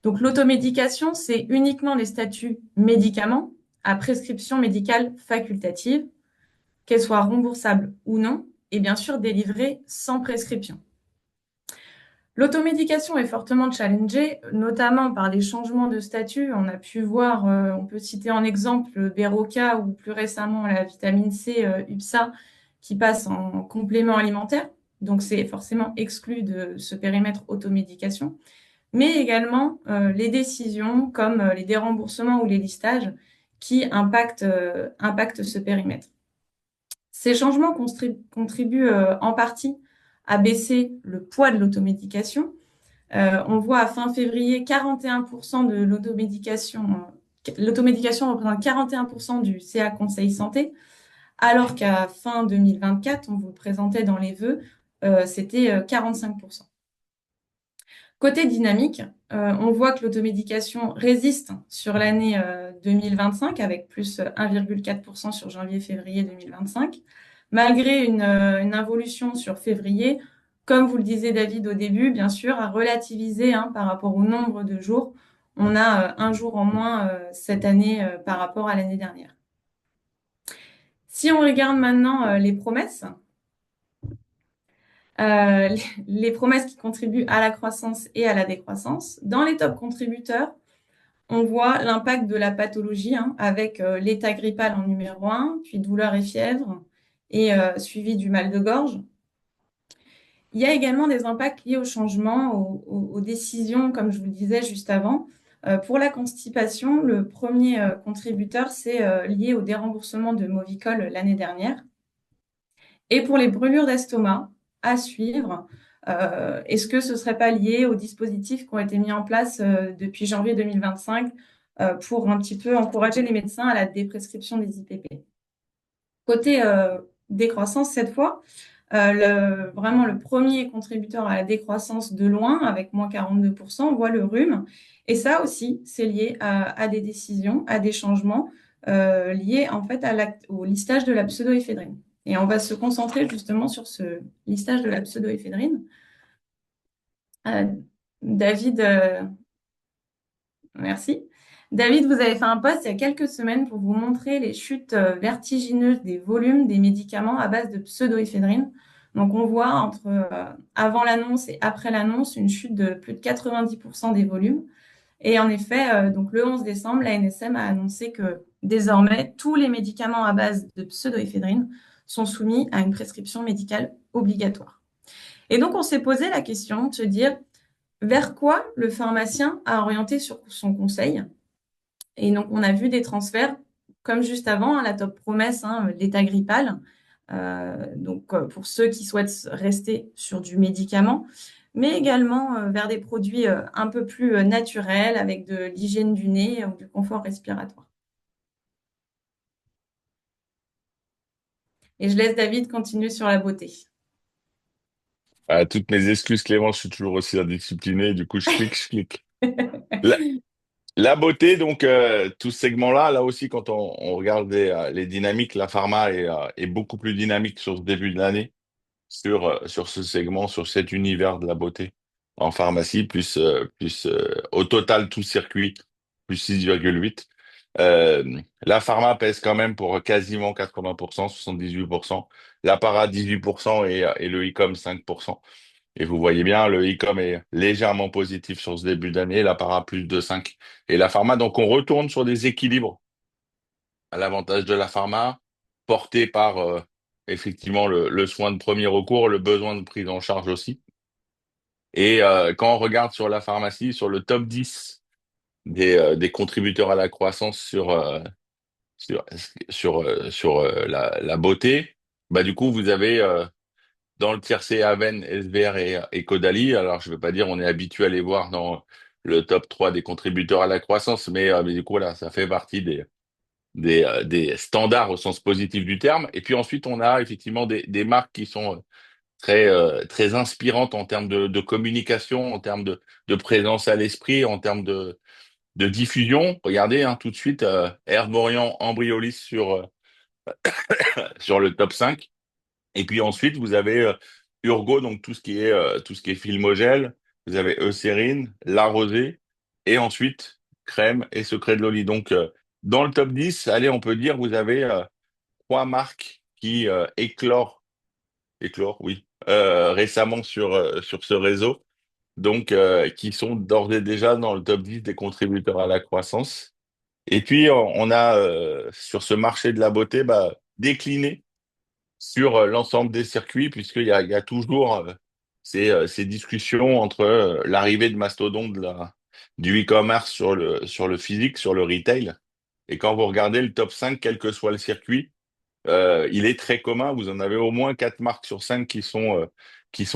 Donc, l'automédication, c'est uniquement les statuts médicaments à prescription médicale facultative, qu'elles soient remboursables ou non, et bien sûr délivrées sans prescription. L'automédication est fortement challengée, notamment par les changements de statut. On a pu voir, on peut citer en exemple Beroca ou plus récemment la vitamine C UPSA qui passe en complément alimentaire. Donc, c'est forcément exclu de ce périmètre automédication. Mais également les décisions comme les déremboursements ou les listages qui impactent ce périmètre. Ces changements contribuent en partie à baisser le poids de l'automédication. On voit à fin février, 41% de l'automédication représente 41% du CA Conseil Santé, alors qu'à fin 2024, on vous le présentait dans les vœux, c'était 45%. Côté dynamique, on voit que l'automédication résiste sur l'année 2025 avec plus 1,4% sur janvier-février 2025, malgré une involution sur février, comme vous le disiez David au début, bien sûr, à relativiser par rapport au nombre de jours. On a un jour en moins cette année par rapport à l'année dernière. Si on regarde maintenant les promesses, les promesses qui contribuent à la croissance et à la décroissance. Dans les top contributeurs, on voit l'impact de la pathologie avec l'état grippal en numéro 1, puis douleur et fièvre, et suivi du mal de gorge. Il y a également des impacts liés au changement, aux décisions, comme je vous le disais juste avant. Pour la constipation, le premier contributeur, c'est lié au déremboursement de Movicol l'année dernière. Et pour les brûlures d'estomac, à suivre, est-ce que ce ne serait pas lié aux dispositifs qui ont été mis en place depuis janvier 2025 pour un petit peu encourager les médecins à la déprescription des IPP? Côté décroissance, cette fois, vraiment le premier contributeur à la décroissance de loin, avec moins 42%, on voit le rhume. Et ça aussi, c'est lié à des décisions, à des changements liés en fait au listage de la pseudoéphédrine. Et on va se concentrer justement sur ce listage de la pseudoéphédrine. Euh, David, merci. David, vous avez fait un post il y a quelques semaines pour vous montrer les chutes vertigineuses des volumes des médicaments à base de pseudoéphédrine. Donc, on voit entre avant l'annonce et après l'annonce une chute de plus de 90% des volumes. Et en effet, donc le 11 décembre, la NSM a annoncé que désormais, tous les médicaments à base de pseudoéphédrine sont soumis à une prescription médicale obligatoire. Et donc, on s'est posé la question de se dire vers quoi le pharmacien a orienté sur son conseil. Et donc, on a vu des transferts, comme juste avant, la top promesse, l'étagrippal. Donc, pour ceux qui souhaitent rester sur du médicament, mais également vers des produits un peu plus naturels, avec de l'hygiène du nez ou du confort respiratoire. Et je laisse David continuer sur la beauté. Toutes mes excuses, Clément, je suis toujours aussi indiscipliné, du coup, je clique. La, la beauté, donc, tout ce segment-là, là aussi, quand on regarde les dynamiques, la pharma est beaucoup plus dynamique sur ce début de l'année, sur ce segment, sur cet univers de la beauté en pharmacie, au total, tout circuit, plus 6,8. La pharma pèse quand même pour quasiment 80%, 78%. L'apparat 18% et le e-com 5%. Et vous voyez bien, le e-com est légèrement positif sur ce début d'année, l'apparat plus de 5. Et la pharma, donc on retourne sur des équilibres à l'avantage de la pharma, porté par effectivement le soin de premier recours, le besoin de prise en charge aussi. Et quand on regarde sur la pharmacie, sur le top 10 des contributeurs à la croissance sur, sur la beauté, bah du coup, vous avez dans le tiercé Aven, SBR et Caudalie. Alors, je ne vais pas dire on est habitué à les voir dans le top 3 des contributeurs à la croissance, mais du coup, voilà, ça fait partie des standards au sens positif du terme. Et puis ensuite, on a effectivement des marques qui sont très inspirantes en termes de communication, en termes de présence à l'esprit, en termes de diffusion. Regardez, hein, tout de suite, Herborian, Embryolisse sur le top 5. Et puis ensuite, vous avez Urgo, donc tout ce qui est Filmogel. Vous avez Eucérine, La Rosée, et ensuite Crème et Secret de Loli. Donc, dans le top 10, allez, on peut dire, vous avez trois marques qui éclorent, oui, récemment sur ce réseau. Donc, qui sont d'ores et déjà dans le top 10 des contributeurs à la croissance. Et puis, on a sur ce marché de la beauté, bah, décliné sur l'ensemble des circuits, puisqu'il y a toujours ces discussions entre l'arrivée de Mastodon du e-commerce sur le physique, sur le retail. Et quand vous regardez le top 5, quel que soit le circuit, il est très commun. Vous en avez au moins 4 marques sur 5 qui sont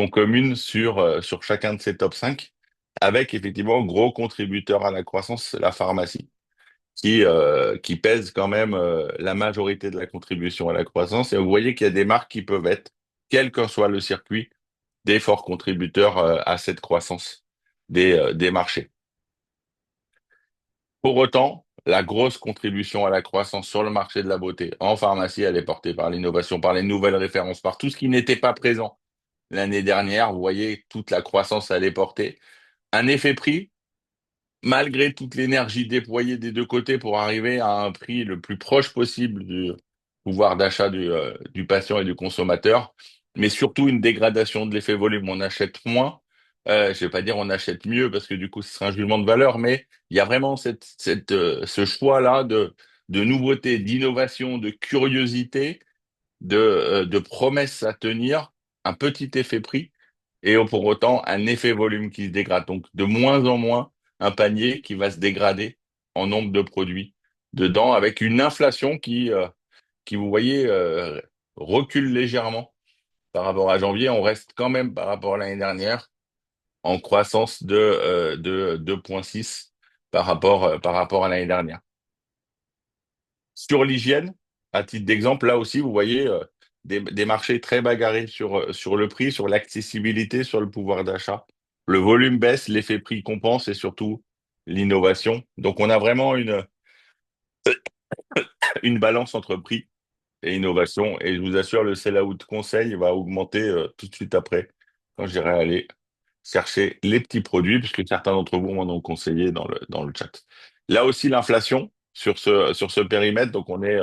communes sur chacun de ces top 5, avec effectivement gros contributeurs à la croissance, la pharmacie qui pèse quand même la majorité de la contribution à la croissance. Et vous voyez qu'il y a des marques qui peuvent être, quel que soit le circuit, des forts contributeurs à cette croissance des marchés. Pour autant, la grosse contribution à la croissance sur le marché de la beauté en pharmacie, elle est portée par l'innovation, par les nouvelles références, par tout ce qui n'était pas présent l'année dernière. Vous voyez, toute la croissance, elle est portée. Un effet prix, malgré toute l'énergie déployée des deux côtés pour arriver à un prix le plus proche possible du pouvoir d'achat du patient et du consommateur, mais surtout une dégradation de l'effet volume. On achète moins, je vais pas dire on achète mieux parce que du coup ce serait un jugement de valeur, mais il y a vraiment ce choix-là de nouveauté, d'innovation, de curiosité, de promesses à tenir, un petit effet prix et pour autant un effet volume qui se dégrade. Donc de moins en moins un panier qui va se dégrader en nombre de produits dedans avec une inflation qui vous voyez, recule légèrement par rapport à janvier. On reste quand même par rapport à l'année dernière en croissance de 2,6 par rapport à l'année dernière. Sur l'hygiène, à titre d'exemple, là aussi, vous voyez des marchés très bagarrés sur le prix, sur l'accessibilité, sur le pouvoir d'achat. Le volume baisse, l'effet prix compense et surtout l'innovation. Donc, on a vraiment une balance entre prix et innovation. Et je vous assure, le sell-out conseil va augmenter tout de suite après, quand j'irai aller chercher les petits produits, puisque certains d'entre vous m'en ont conseillé dans le chat. Là aussi, l'inflation sur ce périmètre, donc on est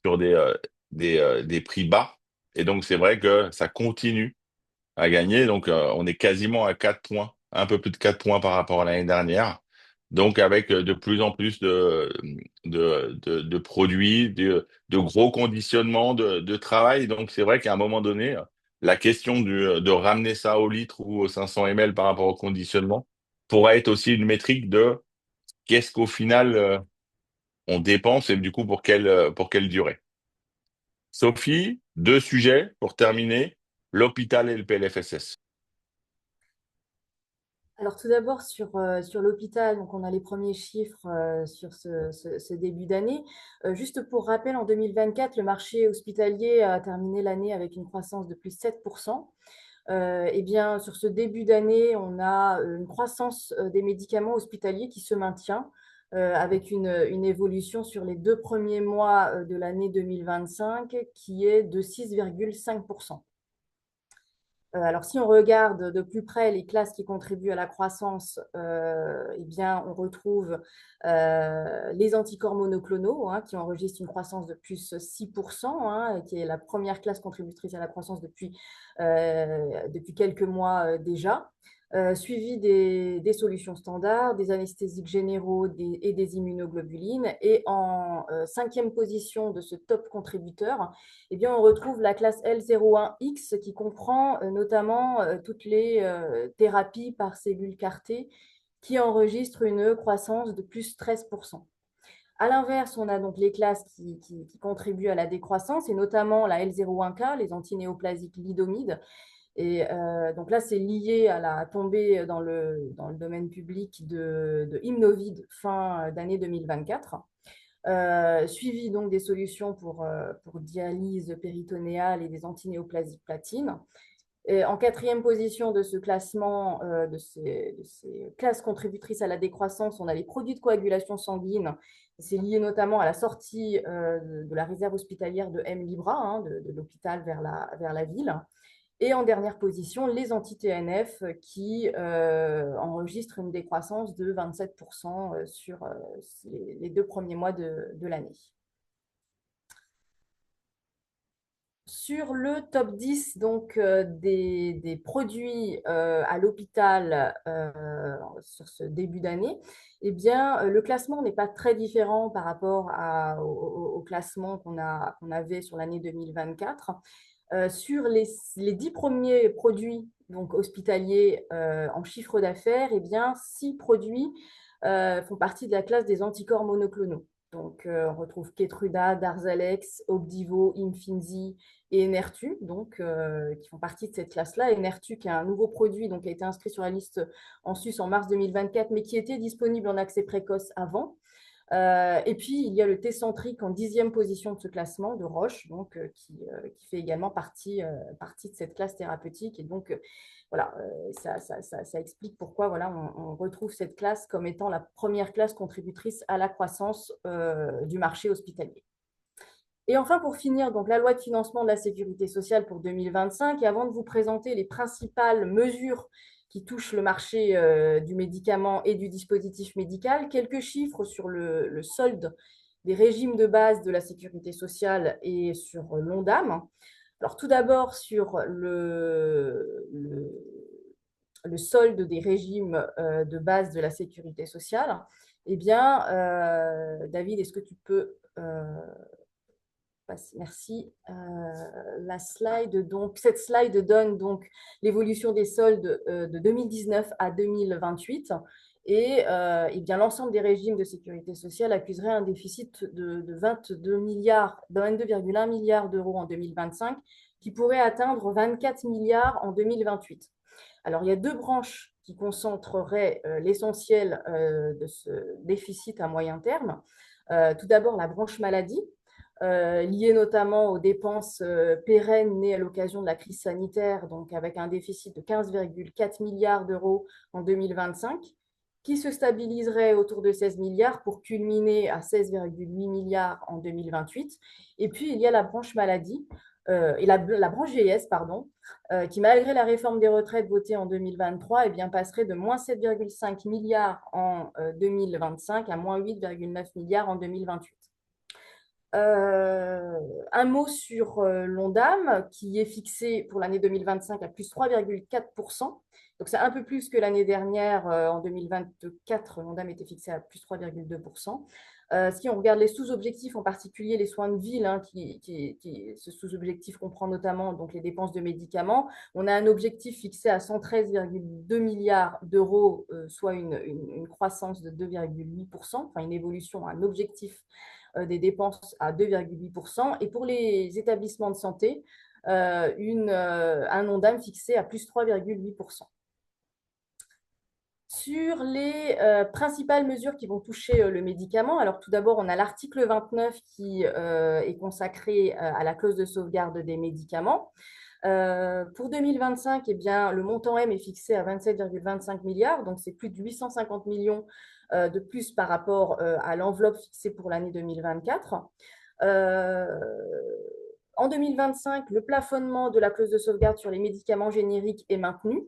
sur des prix bas. Et donc, c'est vrai que ça continue à gagner. Donc, on est quasiment à 4 points, un peu plus de 4 points par rapport à l'année dernière. Donc, avec de plus en plus de produits, de gros conditionnements de travail. Donc, c'est vrai qu'à un moment donné, la question de ramener ça au litre ou aux 500 ml par rapport au conditionnement pourrait être aussi une métrique de qu'est-ce qu'au final on dépense et du coup pour quelle durée. Sophie, deux sujets pour terminer, l'hôpital et le PLFSS. Alors tout d'abord sur l'hôpital, donc on a les premiers chiffres sur ce début d'année. Juste pour rappel, en 2024, le marché hospitalier a terminé l'année avec une croissance de plus de 7%. Eh bien, sur ce début d'année, on a une croissance des médicaments hospitaliers qui se maintient avec une évolution sur les 2 premiers mois de l'année 2025 qui est de 6,5%. Alors, si on regarde de plus près les classes qui contribuent à la croissance, eh bien, on retrouve les anticorps monoclonaux qui enregistrent une croissance de plus 6%, qui est la première classe contributrice à la croissance depuis quelques mois déjà. Suivi des solutions standards, des anesthésiques généraux et des immunoglobulines. Et en cinquième position de ce top contributeur, eh bien, on retrouve la classe L01X qui comprend notamment toutes les thérapies par cellules CAR-T qui enregistrent une croissance de plus 13%. À l'inverse, on a donc les classes qui contribuent à la décroissance, et notamment la L01K, les antinéoplasiques lidomides. Et donc là, c'est lié à la tombée dans le domaine public de Imnovid fin d'année 2024. Suivi donc des solutions pour dialyse péritonéale et des antinéoplasiques platine. Et en quatrième position de ce classement, de ces classes contributrices à la décroissance, on a les produits de coagulation sanguine. C'est lié notamment à la sortie de la réserve hospitalière de M-Libra, de l'hôpital vers la ville. Et en dernière position, les anti-TNF qui enregistrent une décroissance de 27% sur les 2 premiers mois de l'année. Sur le top 10 donc, des produits à l'hôpital sur ce début d'année, eh bien, le classement n'est pas très différent par rapport au classement qu'on avait sur l'année 2024. Sur les 10 premiers produits donc, hospitaliers en chiffre d'affaires, eh bien, 6 produits font partie de la classe des anticorps monoclonaux. Donc, on retrouve Keytruda, Darzalex, Opdivo, Imfinzi et Enhertu, donc, qui font partie de cette classe-là. Enhertu, qui est un nouveau produit, donc, qui a été inscrit sur la liste en sus en mars 2024, mais qui était disponible en accès précoce avant. Et puis, il y a le Tecentriq en 10e position de ce classement de Roche, donc, qui fait également partie de cette classe thérapeutique. Et donc, voilà, ça explique pourquoi voilà, on retrouve cette classe comme étant la première classe contributrice à la croissance du marché hospitalier. Et enfin, pour finir, donc, la loi de financement de la sécurité sociale pour 2025. Et avant de vous présenter les principales mesures qui touchent le marché du médicament et du dispositif médical, quelques chiffres sur le solde des régimes de base de la sécurité sociale et sur l'ONDAM. Alors, tout d'abord, sur le solde des régimes de base de la sécurité sociale, eh bien, David, est-ce que tu peux merci. La slide, donc, cette slide donne donc l'évolution des soldes de 2019 à 2028. Et bien, l'ensemble des régimes de sécurité sociale accuserait un déficit de 22,1 milliards d'euros en 2025, qui pourrait atteindre 24 milliards en 2028. Alors, il y a deux branches qui concentreraient l'essentiel de ce déficit à moyen terme. Tout d'abord, la branche maladie, liée notamment aux dépenses pérennes nées à l'occasion de la crise sanitaire, donc avec un déficit de 15,4 milliards d'euros en 2025, qui se stabiliserait autour de 16 milliards pour culminer à 16,8 milliards en 2028. Et puis, il y a la branche maladie et la branche vieillesse, pardon, qui, malgré la réforme des retraites votée en 2023, eh bien, passerait de moins 7,5 milliards en 2025 à moins 8,9 milliards en 2028. Un mot sur l'Ondam, qui est fixé pour l'année 2025 à plus 3,4%. Donc, c'est un peu plus que l'année dernière. En 2024, l'Ondam était fixé à plus 3,2%. Si on regarde les sous-objectifs, en particulier les soins de ville, hein, ce sous-objectif comprend notamment donc, les dépenses de médicaments, on a un objectif fixé à 113,2 milliards d'euros, soit une croissance de 2,8%, enfin une évolution, un objectif des dépenses à 2,8%. Et pour les établissements de santé, un Ondam fixé à plus 3,8%. Sur les principales mesures qui vont toucher le médicament, alors tout d'abord, on a l'article 29 qui est consacré à la clause de sauvegarde des médicaments. Pour 2025, eh bien, le montant M est fixé à 27,25 milliards, donc c'est plus de 850 millions de plus par rapport à l'enveloppe fixée pour l'année 2024. En 2025, le plafonnement de la clause de sauvegarde sur les médicaments génériques est maintenu.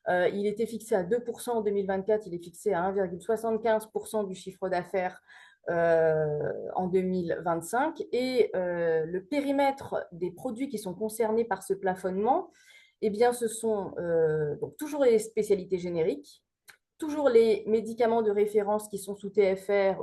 Il était fixé à 2% en 2024, il est fixé à 1,75% du chiffre d'affaires en 2025. Et le périmètre des produits qui sont concernés par ce plafonnement, eh bien, ce sont donc toujours les spécialités génériques, toujours les médicaments de référence qui sont sous TFR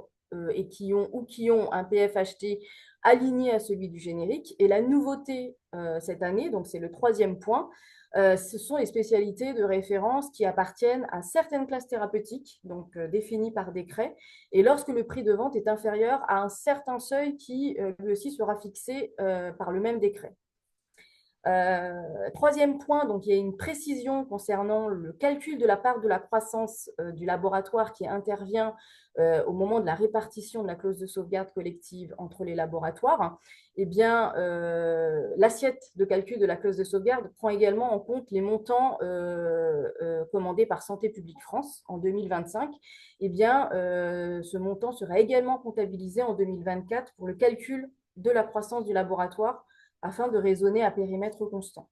et qui ont un PFHT aligné à celui du générique. Et la nouveauté cette année, donc c'est le troisième point, ce sont les spécialités de référence qui appartiennent à certaines classes thérapeutiques, donc définies par décret, et lorsque le prix de vente est inférieur à un certain seuil qui, lui aussi, sera fixé par le même décret. Troisième point, donc il y a une précision concernant le calcul de la part de la croissance du laboratoire qui intervient au moment de la répartition de la clause de sauvegarde collective entre les laboratoires. Eh bien, l'assiette de calcul de la clause de sauvegarde prend également en compte les montants commandés par Santé publique France en 2025. Eh bien, ce montant sera également comptabilisé en 2024 pour le calcul de la croissance du laboratoire afin de raisonner à périmètre constant.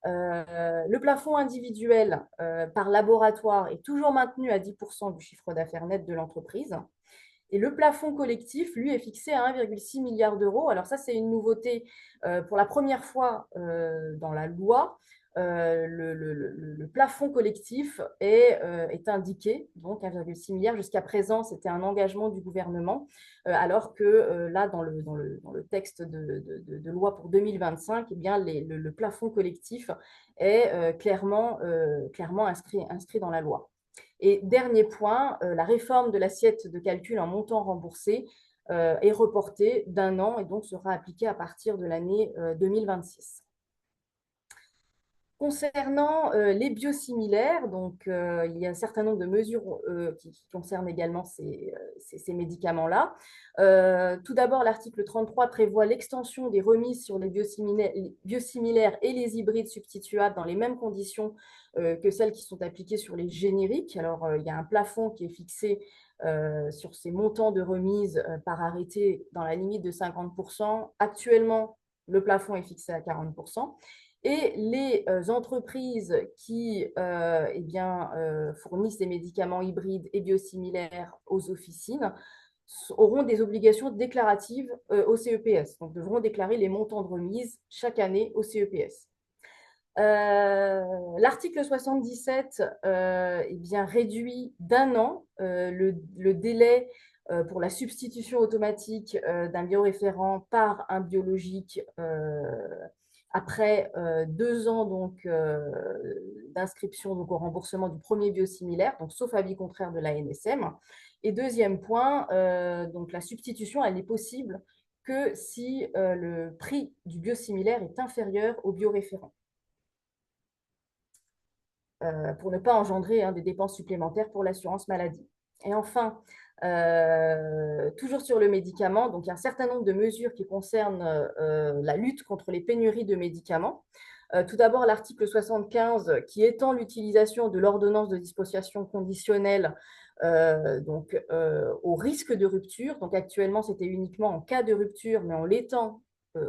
Le plafond individuel par laboratoire est toujours maintenu à 10% du chiffre d'affaires net de l'entreprise. Et le plafond collectif, lui, est fixé à 1,6 milliard d'euros. Alors ça, c'est une nouveauté pour la première fois dans la loi. Le plafond collectif est indiqué, donc 1,6 milliard. Jusqu'à présent, c'était un engagement du gouvernement, alors que là, dans le texte de loi pour 2025, eh bien, le plafond collectif est clairement inscrit dans la loi. Et dernier point, la réforme de l'assiette de calcul en montant remboursé est reportée d'un an et donc sera appliquée à partir de l'année 2026. Concernant les biosimilaires, donc, il y a un certain nombre de mesures qui concernent également ces médicaments-là. Tout d'abord, l'article 33 prévoit l'extension des remises sur les biosimilaires et les hybrides substituables dans les mêmes conditions que celles qui sont appliquées sur les génériques. Alors, il y a un plafond qui est fixé sur ces montants de remise par arrêté dans la limite de 50%. Actuellement, le plafond est fixé à 40%. Et les entreprises qui fournissent des médicaments hybrides et biosimilaires aux officines auront des obligations déclaratives au CEPS, donc devront déclarer les montants de remise chaque année au CEPS. L'article 77 réduit d'un an le délai pour la substitution automatique d'un bioréférent par un biologique après 2 ans d'inscription au remboursement du premier biosimilaire, donc sauf avis contraire de l'ANSM. Et deuxième point, donc la substitution, elle n'est possible que si le prix du biosimilaire est inférieur au bioréférent, pour ne pas engendrer des dépenses supplémentaires pour l'assurance maladie. Et enfin, toujours sur le médicament, donc il y a un certain nombre de mesures qui concernent la lutte contre les pénuries de médicaments. Tout d'abord, l'article 75 qui étend l'utilisation de l'ordonnance de disposition conditionnelle au risque de rupture. Donc actuellement, c'était uniquement en cas de rupture, mais on l'étend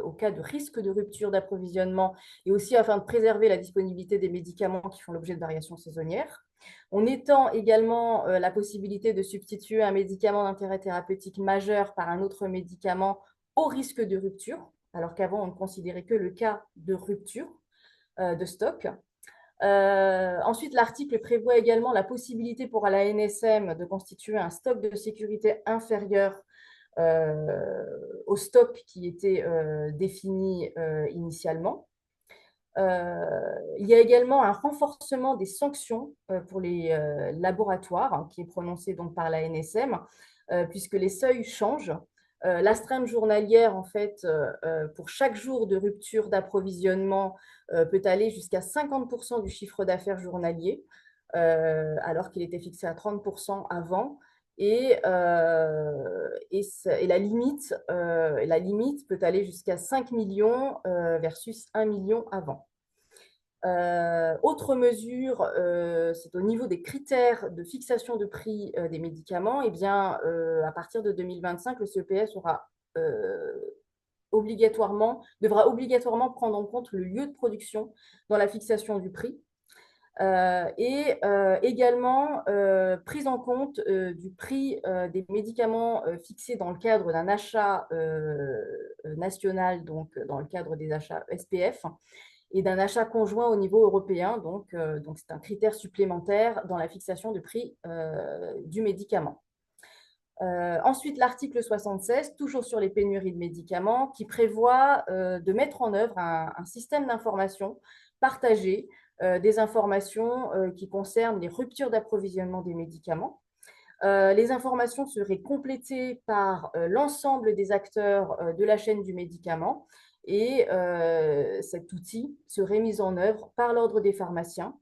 au cas de risque de rupture d'approvisionnement et aussi afin de préserver la disponibilité des médicaments qui font l'objet de variations saisonnières. On étend également la possibilité de substituer un médicament d'intérêt thérapeutique majeur par un autre médicament au risque de rupture, alors qu'avant, on ne considérait que le cas de rupture de stock. Ensuite, l'article prévoit également la possibilité pour la NSM de constituer un stock de sécurité inférieur au stock qui était défini initialement. Il y a également un renforcement des sanctions pour les laboratoires qui est prononcé donc par la NSM, puisque les seuils changent. L'astreinte journalière, en fait, pour chaque jour de rupture d'approvisionnement, peut aller jusqu'à 50% du chiffre d'affaires journalier, alors qu'il était fixé à 30% avant. Et la limite peut aller jusqu'à 5 millions versus 1 million avant. Autre mesure, c'est au niveau des critères de fixation de prix des médicaments. Eh bien, à partir de 2025, le CEPS devra obligatoirement prendre en compte le lieu de production dans la fixation du prix. Également prise en compte du prix des médicaments fixés dans le cadre d'un achat national, donc dans le cadre des achats SPF, et d'un achat conjoint au niveau européen. Donc c'est un critère supplémentaire dans la fixation du prix du médicament. Ensuite, l'article 76, toujours sur les pénuries de médicaments, qui prévoit de mettre en œuvre un système d'information partagé, des informations qui concernent les ruptures d'approvisionnement des médicaments. Les informations seraient complétées par l'ensemble des acteurs de la chaîne du médicament et cet outil serait mis en œuvre par l'ordre des pharmaciens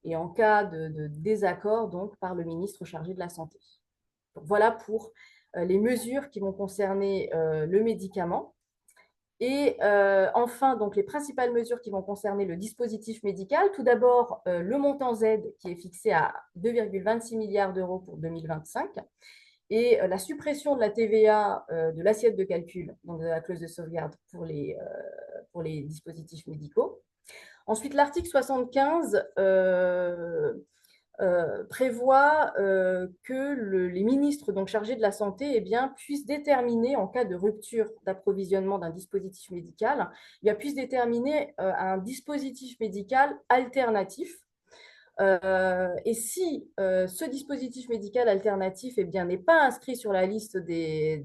et en cas de désaccord, donc par le ministre chargé de la Santé. Donc, voilà pour les mesures qui vont concerner le médicament. Et enfin, donc, les principales mesures qui vont concerner le dispositif médical. Tout d'abord, le montant Z qui est fixé à 2,26 milliards d'euros pour 2025 et la suppression de la TVA de l'assiette de calcul, donc de la clause de sauvegarde pour les dispositifs médicaux. Ensuite, l'article 75 prévoit que les ministres donc, chargés de la santé eh bien, puissent déterminer, en cas de rupture d'approvisionnement d'un dispositif médical, eh bien, puissent déterminer un dispositif médical alternatif. Et si ce dispositif médical alternatif eh bien, n'est pas inscrit sur la liste de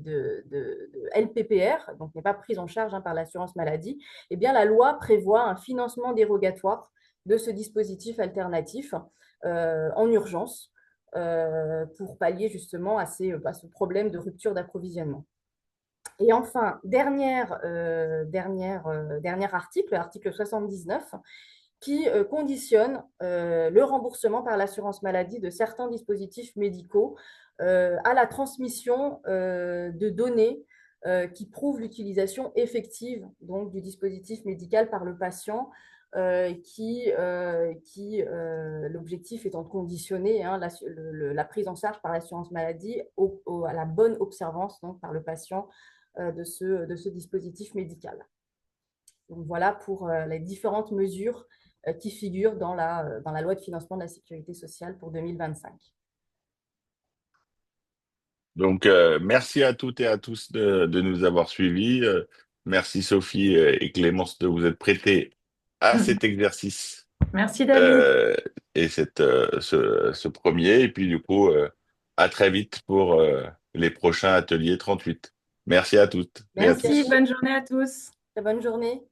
LPPR, donc n'est pas pris en charge par l'assurance maladie, eh bien, la loi prévoit un financement dérogatoire de ce dispositif alternatif en urgence pour pallier justement à ce problème de rupture d'approvisionnement. Et enfin, dernier article, l'article 79, qui conditionne le remboursement par l'assurance maladie de certains dispositifs médicaux à la transmission de données qui prouvent l'utilisation effective donc, du dispositif médical par le patient, l'objectif étant de conditionner la prise en charge par l'assurance maladie à la bonne observance donc, par le patient de ce dispositif médical. Donc voilà pour les différentes mesures qui figurent dans la loi de financement de la sécurité sociale pour 2025. Donc, merci à toutes et à tous de nous avoir suivis. Merci Sophie et Clémence de vous être prêtées à cet exercice Merci David. et ce premier. Et puis du coup, à très vite pour les prochains ateliers 38. Merci à toutes et à tous. Merci, bonne journée à tous. Très bonne journée.